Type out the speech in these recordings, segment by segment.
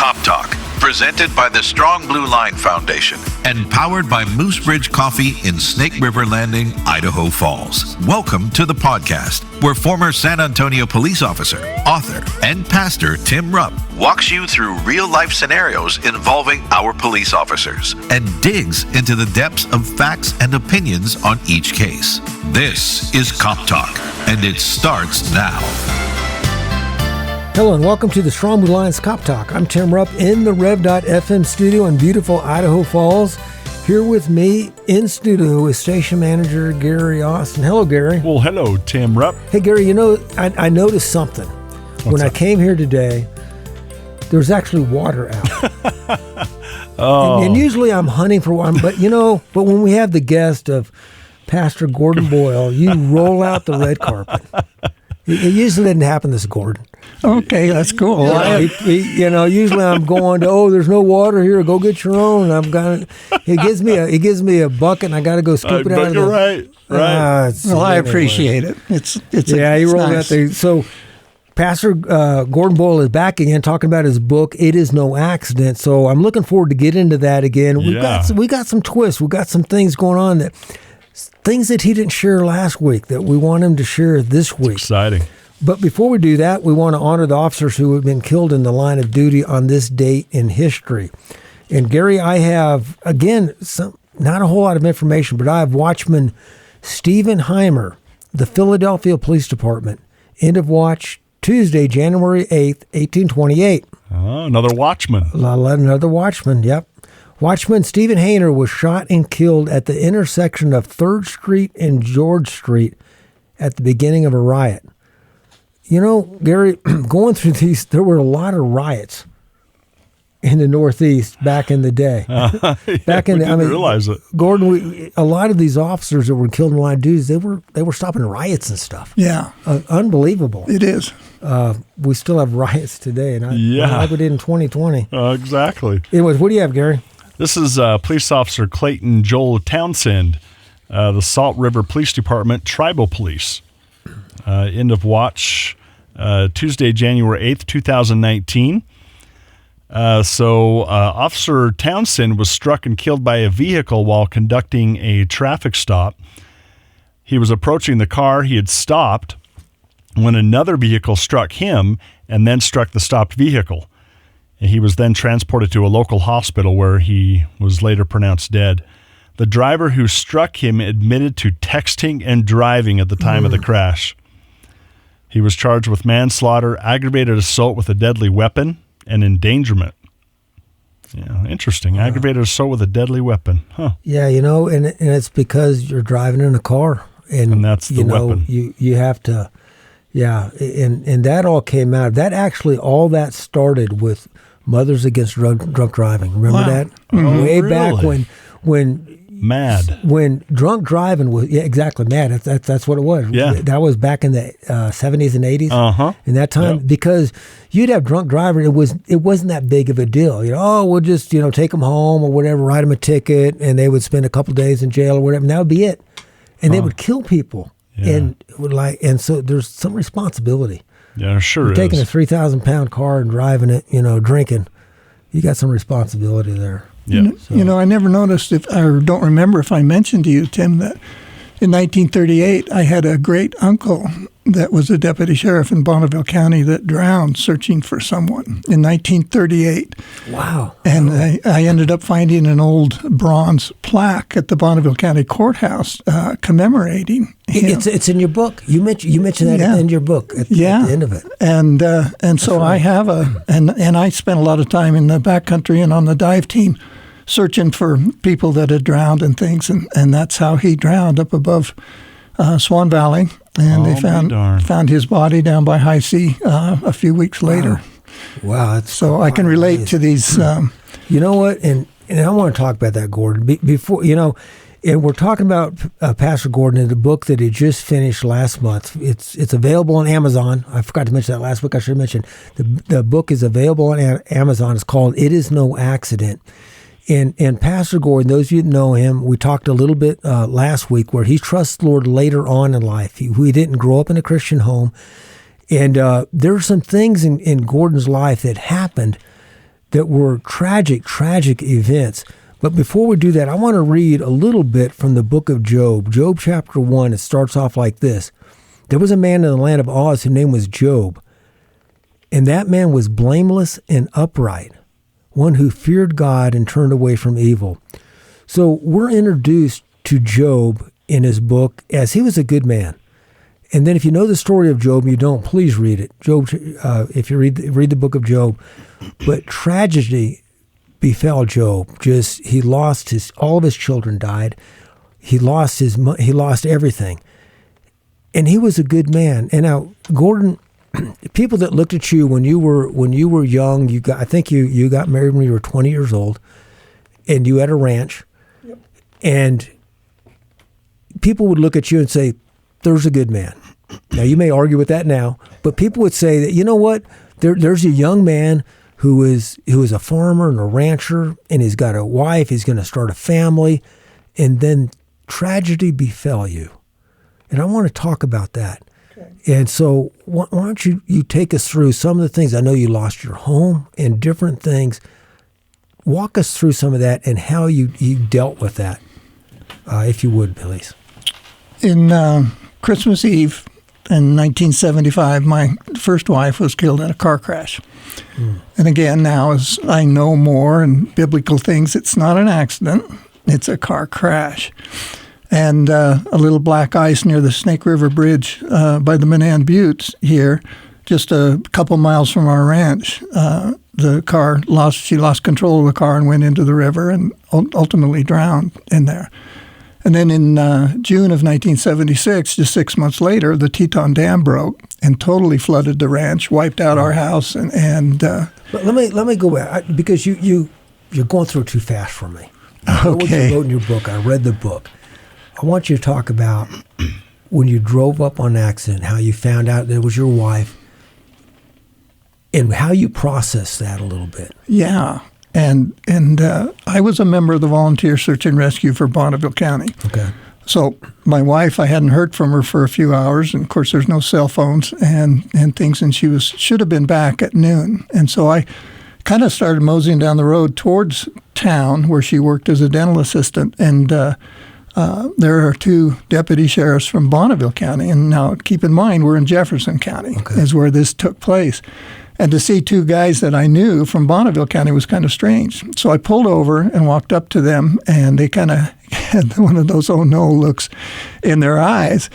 Cop Talk, presented by the Strong Blue Line Foundation and powered by Moose Ridge Coffee in Snake River Landing, Idaho Falls. Welcome to the podcast, where former San Antonio police officer, author, and pastor Tim Rupp walks you through real-life scenarios involving our police officers and digs into the depths of facts and opinions on each case. This is Cop Talk, and it starts now. Hello and welcome to the Strong Blue Line's Cop Talk. I'm Tim Rupp in the Rev.FM studio in beautiful Idaho Falls. Here with me in studio is station manager Gary Austin. Hello, Gary. Well, hello, Tim Rupp. Hey, Gary, you know, I noticed something. When I came here today, there's actually water out. And usually I'm hunting for one, but when we have the guest of Pastor Gordon Boyle, you roll out the red carpet. It usually didn't happen this Gordon. Okay, that's cool. Usually I'm going to, there's no water here. Go get your own. He gives me a bucket, and I got to go scoop it out of You're right. I appreciate it. He rolled out there. So Pastor Gordon Boyle is back again talking about his book, It Is No Accident. So I'm looking forward to get into that again. We got some twists. We got some things going on things that he didn't share last week that we want him to share this week. Exciting. But before we do that, we want to honor the officers who have been killed in the line of duty on this date in history. And Gary, I have, again, not a whole lot of information, but I have Watchman Stephen Heimer, the Philadelphia Police Department, end of watch Tuesday, January 8th, 1828. Oh, another watchman. Another watchman, yep. Watchman Stephen Hayner was shot and killed at the intersection of 3rd Street and George Street at the beginning of a riot. You know, Gary, going through these, there were a lot of riots in the Northeast back in the day. Realize it. Gordon, a lot of these officers that were killed in the line of duties, they were stopping riots and stuff. Yeah. Unbelievable. It is. We still have riots today, and like we did in 2020. Exactly. Anyways, what do you have, Gary? This is Police Officer Clayton Joel Townsend, the Salt River Police Department Tribal Police. End of watch Tuesday, January 8th, 2019. Officer Townsend was struck and killed by a vehicle while conducting a traffic stop. He was approaching the car he had stopped when another vehicle struck him and then struck the stopped vehicle. He was then transported to a local hospital where he was later pronounced dead. The driver who struck him admitted to texting and driving at the time of the crash. He was charged with manslaughter, aggravated assault with a deadly weapon, and endangerment. Yeah, interesting. Aggravated assault with a deadly weapon. Huh. Yeah, and it's because you're driving in a car. And that's the weapon. You have to, and that all came out. That actually, all that started with Mothers Against Drunk Driving. Remember that? Oh, Way really? back when MAD. When drunk driving was, exactly, MAD. That's what it was. Yeah. That was back in the 70s and 80s. Uh-huh. In that time, because you'd have drunk driver, it wasn't that big of a deal. We'll just, take them home or whatever, write them a ticket, and they would spend a couple days in jail or whatever, and that would be it. And they would kill people. Yeah. And so there's some responsibility. Yeah, sure You're is. taking a 3,000-pound car and driving it, drinking. You got some responsibility there. Yeah. I never noticed don't remember if I mentioned to you, Tim, that in 1938 I had a great uncle that was a deputy sheriff in Bonneville County that drowned searching for someone in 1938. Wow. And I ended up finding an old bronze plaque at the Bonneville County Courthouse commemorating him. It's in your book. You mentioned that in your book at the end of it. And so I have and I spent a lot of time in the backcountry and on the dive team searching for people that had drowned and things, and that's how he drowned up above Swan Valley. And they found his body down by High C a few weeks later. Wow. So I can relate to these. You know what? And I want to talk about that, Gordon. Before, and we're talking about Pastor Gordon in the book that he just finished last month. It's available on Amazon. I forgot to mention that last week. I should have mentioned. The book is available on Amazon. It's called It Is No Accident. And Pastor Gordon, those of you that know him, we talked a little bit last week where he trusts the Lord later on in life. He didn't grow up in a Christian home. And there are some things in Gordon's life that happened that were tragic events. But before we do that, I want to read a little bit from the book of Job. Job chapter 1, it starts off like this. There was a man in the land of Oz whose name was Job, and that man was blameless and upright, one who feared God and turned away from evil. So we're introduced to Job in his book as he was a good man. And then if you know the story of Job and you don't, please read it. Job, if you read the book of Job. But tragedy befell Job. He lost all of his children died. He lost everything. And he was a good man. And now, Gordon, people that looked at you when you were young, I think you got married when you were 20 years old, and you had a ranch. Yep. And people would look at you and say, there's a good man. Now, you may argue with that now, but people would say that, you know what, there's a young man who is a farmer and a rancher, and he's got a wife, he's going to start a family, and then tragedy befell you. And I want to talk about that. Okay. And so why don't you take us through some of the things. I know you lost your home and different things. Walk us through some of that and how you dealt with that, if you would, please. In Christmas Eve in 1975, my first wife was killed in a car crash. And again, now as I know more and biblical things, it's not an accident, it's a car crash. And a little black ice near the Snake River Bridge by the Manan Buttes here, just a couple miles from our ranch, she lost control of the car and went into the river and ultimately drowned in there. And then in June of 1976, just 6 months later, the Teton Dam broke and totally flooded the ranch, wiped out our house. But let me go back because you're going through it too fast for me. I know what you wrote in your book. I read the book. I want you to talk about when you drove up on accident, how you found out that it was your wife, and how you processed that a little bit. Yeah. And I was a member of the Volunteer Search and Rescue for Bonneville County. Okay. So my wife, I hadn't heard from her for a few hours, and of course there's no cell phones and things, and she should have been back at noon. And so I kind of started moseying down the road towards town where she worked as a dental assistant, and there are two deputy sheriffs from Bonneville County, and now keep in mind we're in Jefferson County is where this took place. And to see two guys that I knew from Bonneville County was kind of strange. So I pulled over and walked up to them, and they kind of had one of those oh no looks in their eyes.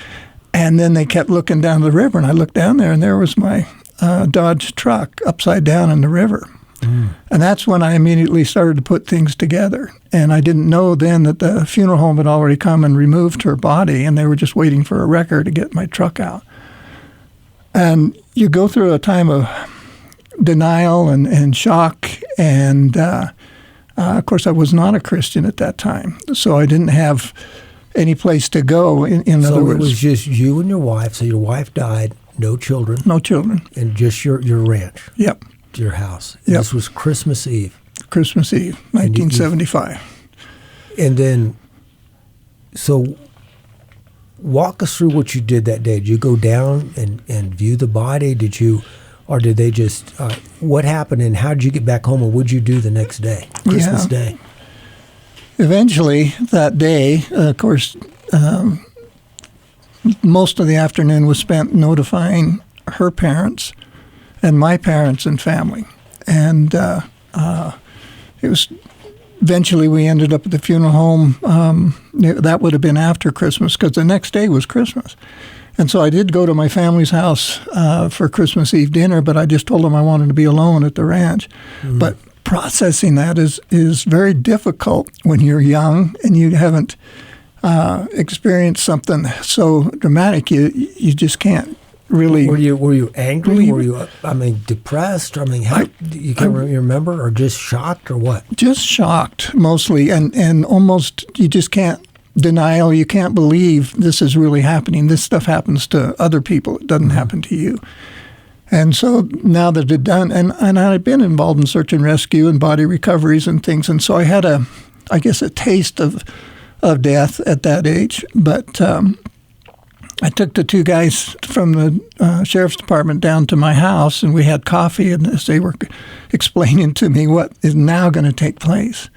And then they kept looking down the river, and I looked down there, and there was my Dodge truck upside down in the river. And that's when I immediately started to put things together. And I didn't know then that the funeral home had already come and removed her body, and they were just waiting for a wrecker to get my truck out. And you go through a time of denial and shock, and of course I was not a Christian at that time, so I didn't have any place to go. In other words, it was just you and your wife. So your wife died, no children, and just your ranch. Yep. Your house. Yep. This was Christmas Eve. Christmas Eve, 1975. And then, so walk us through what you did that day. Did you go down and view the body? Or did they just, what happened, and how did you get back home, and what did you do the next day, Christmas Day? Eventually, that day, of course, most of the afternoon was spent notifying her parents and my parents and family. And it was, eventually we ended up at the funeral home. That would have been after Christmas, because the next day was Christmas. And so I did go to my family's house for Christmas Eve dinner, but I just told them I wanted to be alone at the ranch. But processing that is very difficult when you're young and you haven't experienced something so dramatic. You just can't really. Were you angry? Were you depressed? How you can't remember, or just shocked, or what? Just shocked mostly, and almost you just can't. Denial, you can't believe this is really happening. This stuff happens to other people. It doesn't happen to you. And so now that it's done, and I've been involved in search and rescue and body recoveries and things, and so I had a taste of death at that age. But I took the two guys from the sheriff's department down to my house, and we had coffee, and as they were explaining to me what is now going to take place.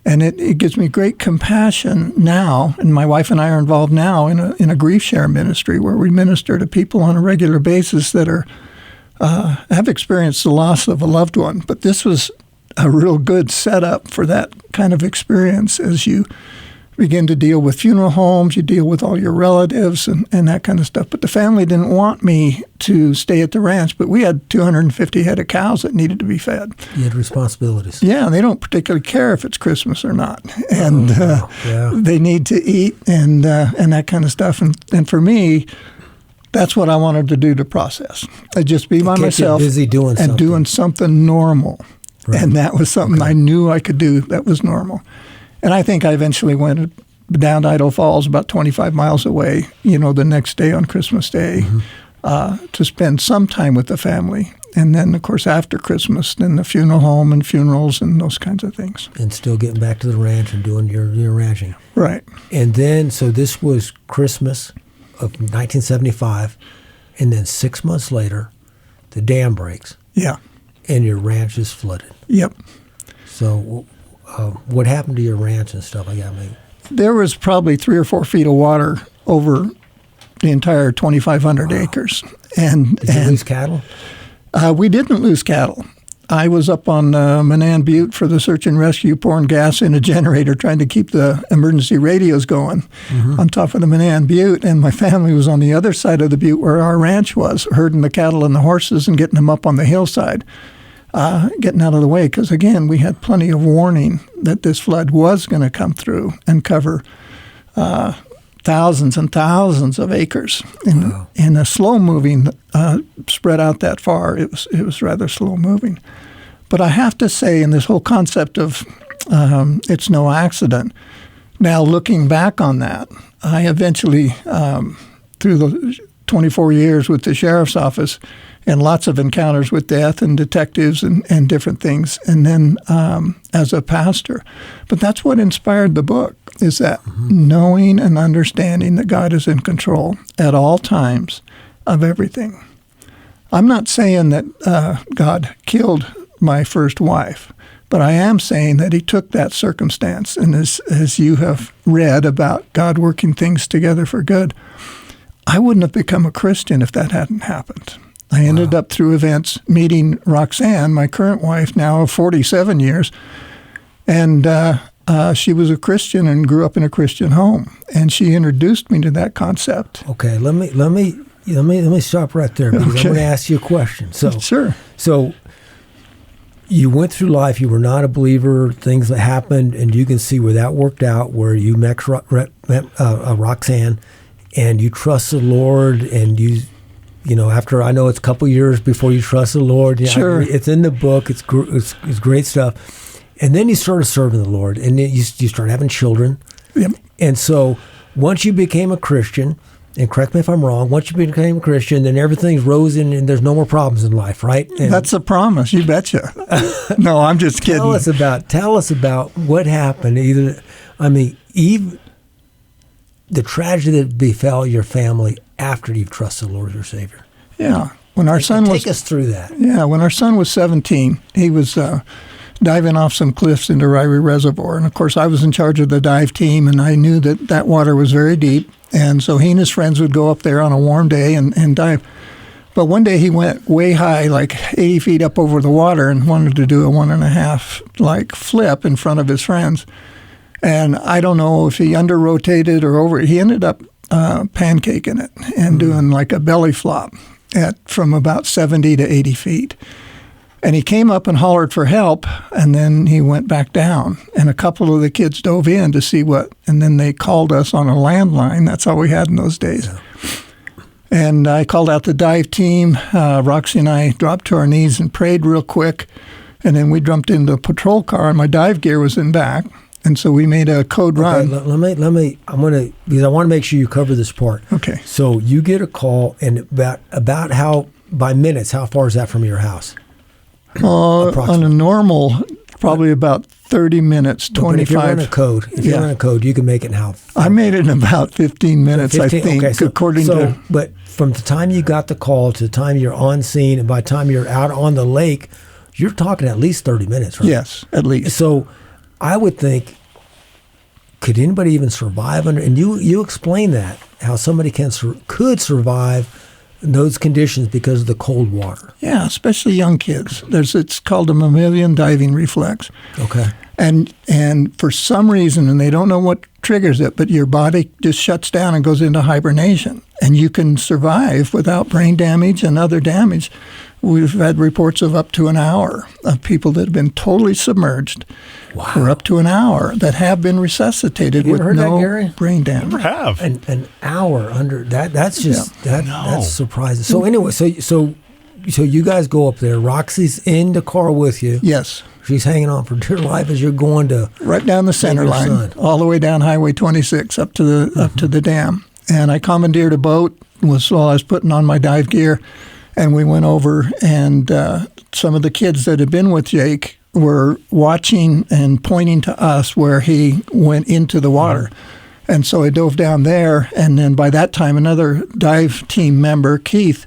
And it gives me great compassion now, and my wife and I are involved now in a grief share ministry where we minister to people on a regular basis that have experienced the loss of a loved one. But this was a real good setup for that kind of experience as you begin to deal with funeral homes, you deal with all your relatives and that kind of stuff. But the family didn't want me to stay at the ranch, but we had 250 head of cows that needed to be fed. You had responsibilities. Yeah, they don't particularly care if it's Christmas or not. And they need to eat and that kind of stuff. And for me, that's what I wanted to do to process. I'd just be by myself busy doing and something. doing something normal. Right. And that was something I knew I could do that was normal. And I think I eventually went down to Idaho Falls, about 25 miles away, the next day on Christmas Day, to spend some time with the family. And then, of course, after Christmas, then the funeral home and funerals and those kinds of things. And still getting back to the ranch and doing your ranching. Right. And then, so this was Christmas of 1975, and then 6 months later, the dam breaks. Yeah. And your ranch is flooded. Yep. So what happened to your ranch and stuff like that? There was probably 3 or 4 feet of water over the entire 2,500 acres. And did you lose cattle? We didn't lose cattle. I was up on Manan Butte for the search and rescue, pouring gas in a generator, trying to keep the emergency radios going on top of the Manan Butte. And my family was on the other side of the butte where our ranch was, herding the cattle and the horses and getting them up on the hillside. Getting out of the way, because again, we had plenty of warning that this flood was going to come through and cover thousands and thousands of acres in a slow moving, spread out that far. It was rather slow moving. But I have to say, in this whole concept of it's no accident, now looking back on that, I eventually, through the 24 years with the sheriff's office, and lots of encounters with death and detectives and different things, and then as a pastor. But that's what inspired the book, is that knowing and understanding that God is in control at all times of everything. I'm not saying that God killed my first wife, but I am saying that he took that circumstance, and as you have read about God working things together for good, I wouldn't have become a Christian if that hadn't happened. I ended up through events meeting Roxanne, my current wife now of 47 years, and she was a Christian and grew up in a Christian home, and she introduced me to that concept. Okay, let me stop right there, because I'm going to ask you a question. So sure. So you went through life, you were not a believer, things that happened, and you can see where that worked out, where you met Roxanne, and you trust the Lord, and after, I know it's a couple years before you trust the Lord. Sure. It's in the book. It's great stuff. And then you started serving the Lord, and then you started having children. Yep. And so once you became a Christian, and correct me if I'm wrong, once you became a Christian, then everything's rosy and there's no more problems in life, right? And that's a promise, you betcha. No, I'm just kidding. Tell us about what happened. Even the tragedy that befell your family after you've trusted the Lord as your Savior. Yeah. When our son take us through that. Yeah, when our son was 17, he was diving off some cliffs into Ryrie Reservoir. And, of course, I was in charge of the dive team, and I knew that water was very deep. And so he and his friends would go up there on a warm day and dive. But one day he went way high, like 80 feet up over the water, and wanted to do a 1.5 flip in front of his friends. And I don't know if he under-rotated or over. He ended up pancaking it and doing like a belly flop from about 70 to 80 feet. And he came up and hollered for help, and then he went back down. And a couple of the kids dove in to see and then they called us on a landline. That's all we had in those days. Yeah. And I called out the dive team. Roxy and I dropped to our knees and prayed real quick. And then we jumped into a patrol car, and my dive gear was in back. And so we made a code run. Let me. Because I want to make sure you cover this part. Okay. So you get a call, and about how by minutes, how far is that from your house? On a normal, probably about 30 minutes, 25. If you run a code, you can make it in how? I made it in about 15 minutes, 15? I think, okay, according to... But from the time you got the call to the time you're on scene, and by the time you're out on the lake, you're talking at least 30 minutes, right? Yes, at least. So I would think, could anybody even survive under? And you explain that, how somebody could survive in those conditions because of the cold water. Yeah, especially young kids. It's called a mammalian diving reflex. Okay. And for some reason, and they don't know what triggers it, but your body just shuts down and goes into hibernation. And you can survive without brain damage and other damage. We've had reports of up to an hour of people that have been totally submerged for up to an hour that have been resuscitated with no brain damage. Never have. An hour under that. That's just that's surprising. So anyway, so you guys go up there. Roxy's in the car with you. Yes. She's hanging on for dear life as you're going to right down the center line, all the way down Highway 26 up to the dam. And I commandeered a boat while I was putting on my dive gear. And we went over, and some of the kids that had been with Jake were watching and pointing to us where he went into the water. And so I dove down there, and then by that time, another dive team member, Keith,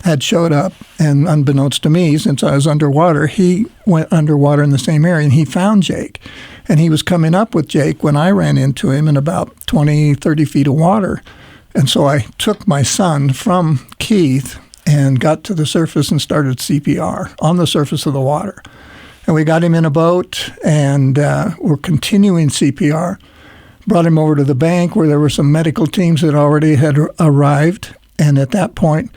had showed up. And unbeknownst to me, since I was underwater, he went underwater in the same area, and he found Jake. And he was coming up with Jake when I ran into him in about 20, 30 feet of water. And so I took my son from Keith and got to the surface and started CPR on the surface of the water. And we got him in a boat, and we're continuing CPR. Brought him over to the bank where there were some medical teams that already had arrived. And at that point,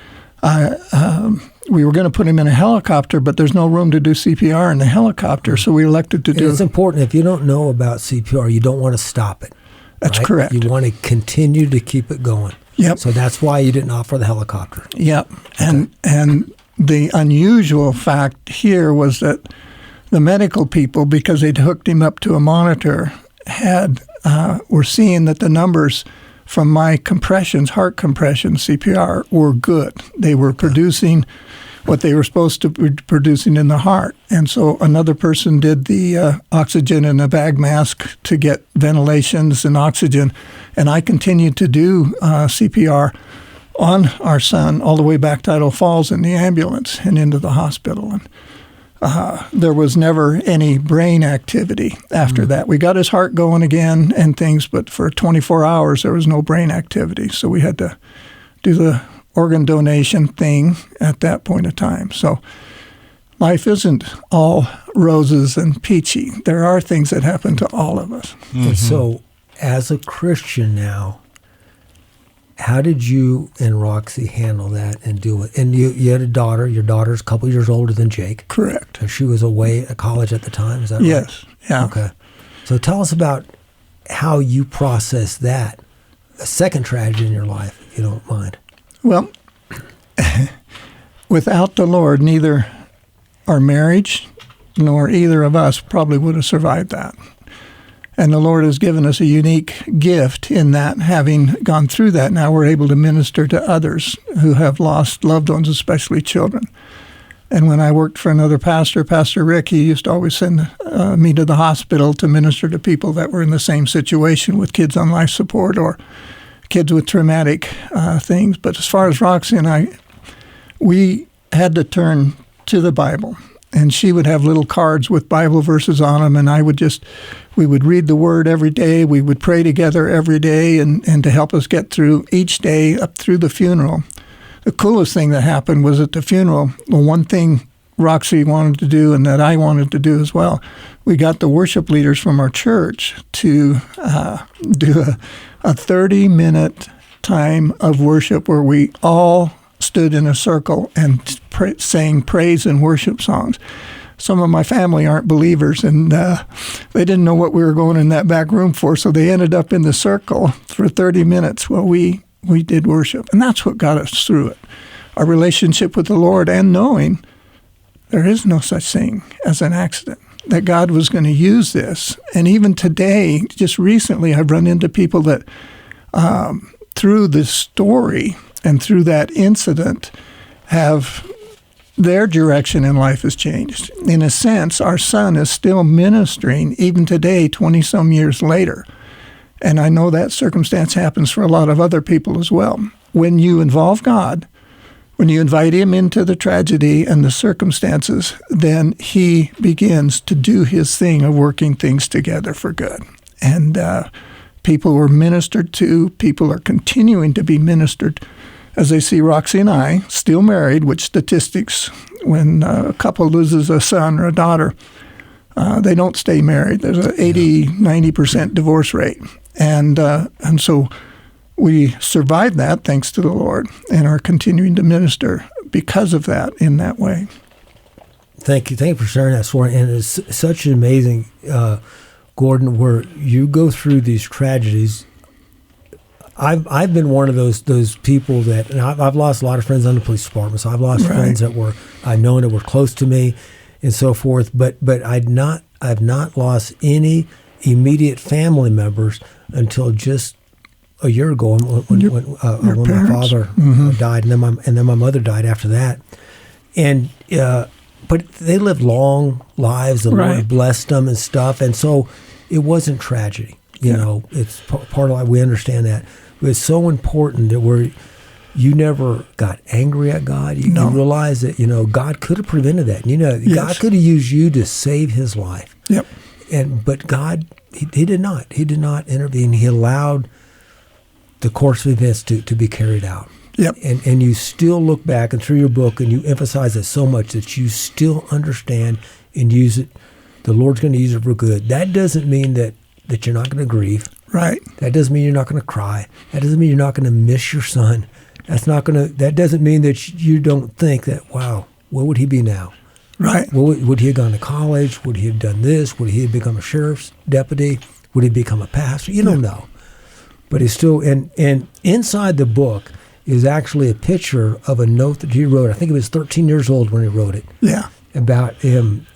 we were going to put him in a helicopter, but there's no room to do CPR in the helicopter, so we elected to do... It's important. If you don't know about CPR, you don't want to stop it. That's right? correct. You want to continue to keep it going. Yep. So that's why you didn't offer the helicopter. Yep. Okay. And the unusual fact here was that the medical people, because they'd hooked him up to a monitor, were seeing that the numbers from my heart compression CPR, were good. They were producing what they were supposed to be producing in the heart. And so another person did the oxygen in a bag mask to get ventilations and oxygen. And I continued to do CPR on our son all the way back to Idaho Falls in the ambulance and into the hospital. And there was never any brain activity after that. We got his heart going again and things, but for 24 hours there was no brain activity. So we had to do the organ donation thing at that point of time. So life isn't all roses and peachy. There are things that happen to all of us. Mm-hmm. And so as a Christian now, how did you and Roxy handle that and do it? And you had a daughter. Your daughter's a couple years older than Jake. Correct. So she was away at college at the time, is that right? Yes. Yeah. Okay. So tell us about how you process that, a second tragedy in your life, if you don't mind. Well, without the Lord, neither our marriage nor either of us probably would have survived that. And the Lord has given us a unique gift in that, having gone through that, now we're able to minister to others who have lost loved ones, especially children. And when I worked for another pastor, Pastor Rick, he used to always send me to the hospital to minister to people that were in the same situation with kids on life support or kids with traumatic things. But as far as Roxy and I, we had to turn to the Bible. And she would have little cards with Bible verses on them, and we would read the Word every day. We would pray together every day, and to help us get through each day up through the funeral. The coolest thing that happened was at the funeral, the one thing Roxy wanted to do and that I wanted to do as well, we got the worship leaders from our church to do a 30-minute time of worship where we all stood in a circle and sang praise and worship songs. Some of my family aren't believers, and they didn't know what we were going in that back room for, so they ended up in the circle for 30 minutes while we did worship. And that's what got us through it. Our relationship with the Lord and knowing there is no such thing as an accident, that God was going to use this. And even today, just recently, I've run into people that through this story and through that incident have their direction in life has changed. In a sense, our son is still ministering even today, 20-some years later. And I know that circumstance happens for a lot of other people as well. When you involve God, when you invite him into the tragedy and the circumstances, then he begins to do his thing of working things together for good. And people were ministered to. People are continuing to be ministered. As they see Roxy and I still married, which statistics, when a couple loses a son or a daughter, they don't stay married. There's an 80-90% divorce rate. And so we survived that, thanks to the Lord, and are continuing to minister because of that in that way. Thank you for sharing that story. And it's such an amazing, Gordon, where you go through these tragedies. I've been one of those people that, and I've lost a lot of friends on the police department. So I've lost friends that I've known that were close to me, and so forth. But I've not lost any immediate family members until just a year ago when my father died, and then my mother died after that. And but they lived long lives. The Lord blessed them and stuff, and so it wasn't tragedy. You know, it's part of life. We understand that. But it's so important that you never got angry at God. You realize that, God could have prevented that. God could have used you to save his life. Yep. But God, he did not. He did not intervene. He allowed the course of events to be carried out. Yep. And you still look back and through your book and you emphasize it so much that you still understand and use it. The Lord's going to use it for good. That doesn't mean that you're not going to grieve. Right. That doesn't mean you're not going to cry. That doesn't mean you're not going to miss your son. That doesn't mean that you don't think that, wow, where would he be now? Right. Would he have gone to college? Would he have done this? Would he have become a sheriff's deputy? Would he become a pastor? You don't know. But he's still, and inside the book is actually a picture of a note that he wrote. I think he was 13 years old when he wrote it. Yeah. About him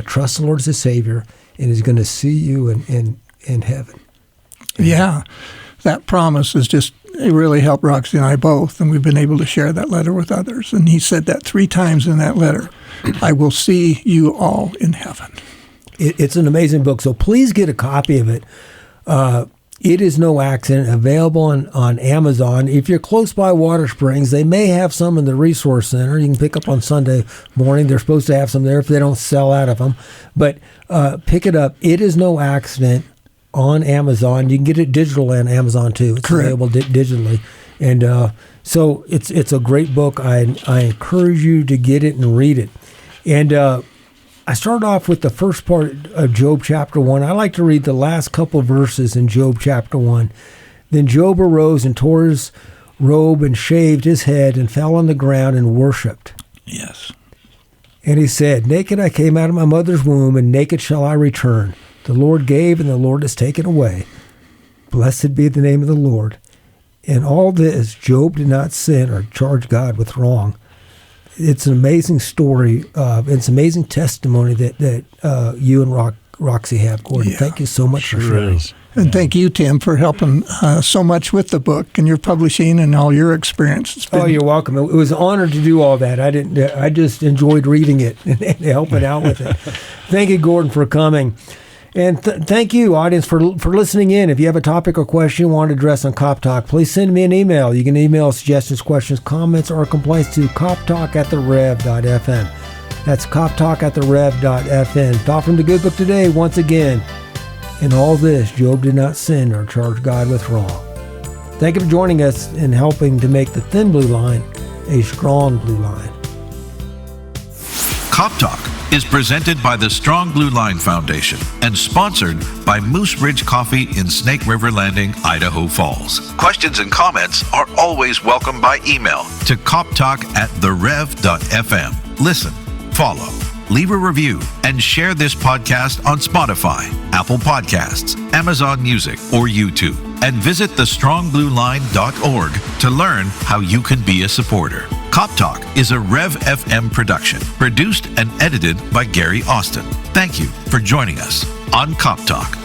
trust the Lord as his Savior, and he's going to see you in heaven. Yeah. That promise it really helped Roxy and I both, and we've been able to share that letter with others. And he said that 3 times in that letter, I will see you all in heaven. It's an amazing book, so please get a copy of it. It is no accident, available on Amazon. If you're close by Water Springs, they may have some in the Resource Center. You can pick up on Sunday morning. They're supposed to have some there if they don't sell out of them. But pick it up. It is no accident on Amazon. You can get it digital on Amazon too. It's Correct. available digitally. And so it's a great book. I encourage you to get it and read it. And I started off with the first part of Job chapter 1. I like to read the last couple of verses in Job chapter 1. Then Job arose and tore his robe and shaved his head and fell on the ground and worshipped. Yes. And he said, naked I came out of my mother's womb, and naked shall I return. The Lord gave, and the Lord has taken away. Blessed be the name of the Lord. In all this, Job did not sin or charge God with wrong. It's an amazing story. It's an amazing testimony that you and Roxy have, Gordon. Yeah, thank you so much for sharing. And thank you, Tim, for helping so much with the book and your publishing and all your experience. You're welcome. It was an honor to do all that. I just enjoyed reading it and helping out with it. Thank you, Gordon, for coming. And thank you, audience, for listening in. If you have a topic or question you want to address on Cop Talk, please send me an email. You can email suggestions, questions, comments, or complaints to coptalk@therev.fm. That's coptalk@therev.fm. Thought from the Good Book today, once again. In all this, Job did not sin or charge God with wrong. Thank you for joining us in helping to make the thin blue line a strong blue line. Cop Talk is presented by the Strong Blue Line Foundation and sponsored by Moose Ridge Coffee in Snake River Landing, Idaho Falls. Questions and comments are always welcome by email to coptalk@therev.fm. Listen, follow, leave a review, and share this podcast on Spotify, Apple Podcasts, Amazon Music, or YouTube. And visit thestrongblueline.org to learn how you can be a supporter. Cop Talk is a Rev FM production, produced and edited by Gary Austin. Thank you for joining us on Cop Talk.